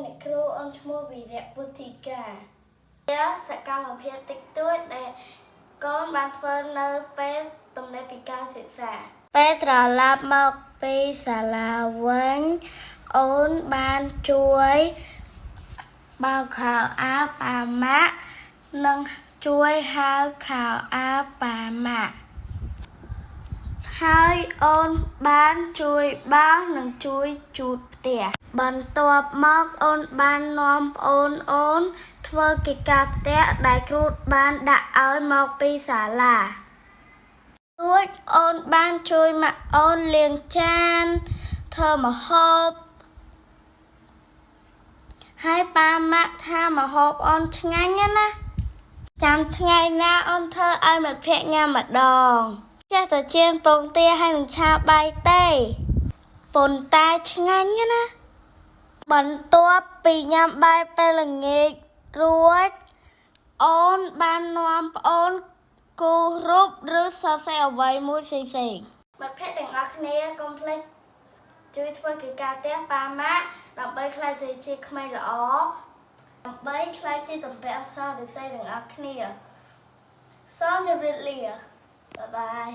អ្នកគ្រូអូនឈ្មោះវីរៈពុទ្ធីកាជាសកម្មភាពតិចតួចដែលកូនបានធ្វើនៅពេលទំនេរពីការសិក្សាពេលត្រឡប់មកពីសាលាវិញអូនបានជួយបើកខោអាវប៉ាម៉ាក់និងជួយហើរខោអាវប៉ាម៉ាក់ហើយអូនបានជួយបោសនិងជួយជូតផ្ទះបន្ទាប់មកអូនបាននាំប្អូនអូនធ្វើកិច្ចការផ្ទះដែលគ្រូបានដាក់ឲ្យមកពីសាលារួចអូនបានជួយម៉ាក់អូនលាងចានធ្វើម្ហូបហើយប៉ាម៉ាក់ថាម្ហូបអូនឆ្ងាញ់ណាស់ចាំថ្ងៃណាអូនធ្វើឲ្យមិត្តភក្តិញ៉ាំម្ដងចេះតែចៀនពងទាហើយនឹងឆាបាយទេប៉ុន្តែឆ្ងាញ់ណាស់បន្ទាប់ពីញ៉ាំបាយពេលល្ងាចរួចអូនបាននាំប្អូនគូររូបឬសរសេរអ្វីមួយផ្សេងៗមិត្តភក្តិទាំងអស់គ្នាកុំភ្លេចជួយធ្វើកិច្ចការផ្ទះប៉ាម៉ាក់ដើម្បីក្លាយទៅជាក្មេងល្អដើម្បីក្លាយជាតំពាក់ស្នាដៃទាំងអស់គ្នាសូមជម្រាបលាបាយបាយ